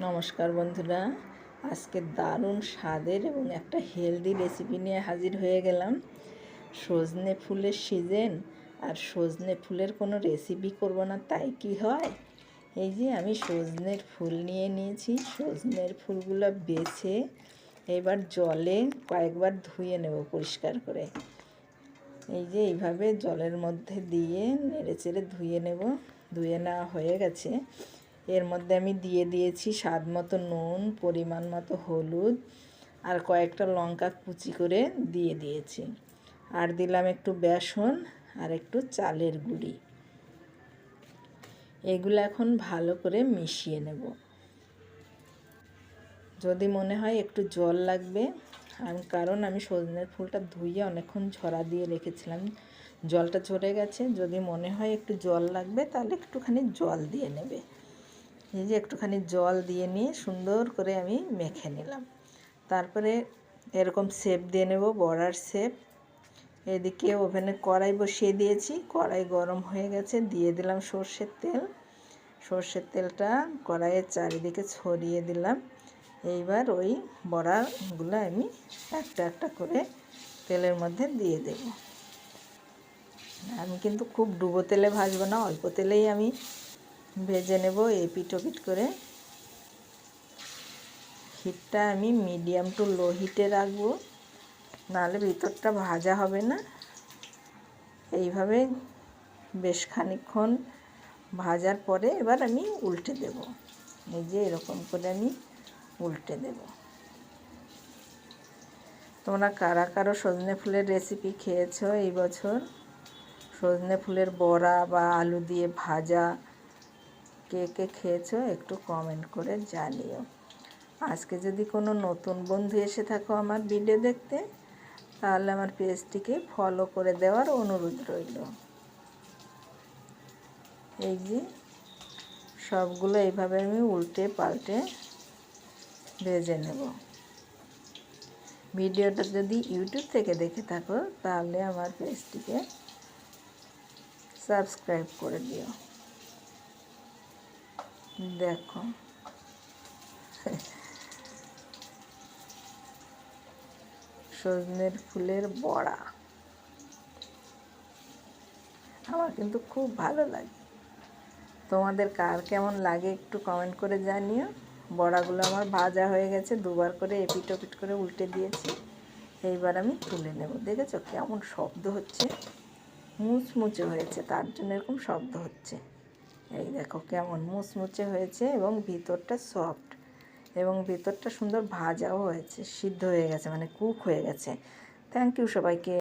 নমস্কার বন্ধুরা, আজকে দারুণ স্বাদের এবং একটা হেলদি রেসিপি নিয়ে হাজির হয়ে গেলাম। সজনে ফুলের সিজন, আর সজনে ফুলের কোনো রেসিপি করব না তাই কি হয়। এই যে আমি সজনের ফুল নিয়ে নিয়েছি, সজনের ফুলগুলো বেছে এবার জলে কয়েকবার ধুয়ে নেব পরিষ্কার করে। এই যে এইভাবে জলের মধ্যে দিয়ে নেড়ে চেড়ে ধুয়ে নেব। ধুয়ে নেওয়া হয়ে গেছে। এর মধ্যে আমি দিয়ে দিয়েছি স্বাদ মতো নুন, পরিমাণ মতো হলুদ, আর কয়েকটা লঙ্কা কুচি করে দিয়ে দিয়েছি। আর দিলাম একটু বেসন আর একটু চালের গুঁড়ি। এগুলো এখন ভালো করে মিশিয়ে নেব। যদি মনে হয় একটু জল লাগবে, কারণ আমি সজনের ফুলটা ধুয়ে অনেকক্ষণ ঝরা দিয়ে রেখেছিলাম, জলটা ঝরে গেছে। যদি মনে হয় একটু জল লাগবে তাহলে একটুখানি জল দিয়ে নেবে। এই যে একটুখানি জল দিয়ে নিয়ে সুন্দর করে আমি মেখে নিলাম। তারপরে এরকম শেপ দিয়ে নেব, বড়ার শেপ। এদিকে ওভেনে কড়াই বসিয়ে দিয়েছি, কড়াই গরম হয়ে গেছে। দিয়ে দিলাম সর্ষের তেল। সর্ষের তেলটা কড়াইয়ের চারিদিকে ছড়িয়ে দিলাম। এইবার ওই বড়াগুলো আমি একটা একটা করে তেলের মধ্যে দিয়ে দেব। আমি কিন্তু খুব ডুবো তেলে ভাজবো না, অল্প তেলেই আমি ভেজে নেব এপিট ওপিট করে। হিটটা আমি মিডিয়াম টু লো হিটে রাখবো, নাহলে ভিতরটা ভাজা হবে না। এইভাবে বেশ খানিকক্ষণ ভাজার পরে এবার আমি উল্টে দেব। এই যে এরকম করে আমি উল্টে দেব। তোমরা কারা কারো সজনে ফুলের রেসিপি খেয়েছো এই বছর? সজনে ফুলের বড়া বা আলু দিয়ে ভাজা কে কে খেয়েছো একটু কমেন্ট করে জানিও। আজকে যদি কোনো নতুন বন্ধু এসে থাকো আমার ভিডিও দেখতে, তাহলে আমার পেজটিকে ফলো করে দেওয়ার অনুরোধ রইল। এই যে সবগুলো এইভাবে আমি উল্টে পাল্টে ভেজে নেব। ভিডিওটা যদি ইউটিউব থেকে দেখে থাকো তাহলে আমার পেজটিকে সাবস্ক্রাইব করে দিও। দেখো সজনের ফুলের বড়া আমার কিন্তু খুব ভালো লাগে। তোমাদের কার কেমন লাগে একটু কমেন্ট করে জানিও। বড়াগুলো আমার ভাজা হয়ে গেছে, দুবার করে এপিট ওপিট করে উল্টে দিয়েছি। এইবার আমি তুলে নেব। দেখেছো কেমন শব্দ হচ্ছে, মুচমুচে হয়েছে, তার জন্য এরকম শব্দ হচ্ছে। এই দেখো কেমন মুচমুচে হয়েছে এবং ভিতরটা সফট, এবং ভিতরটা সুন্দর ভাজাও হয়েছে, সিদ্ধ হয়ে গেছে, মানে কুক হয়ে গেছে। থ্যাংক ইউ সবাইকে।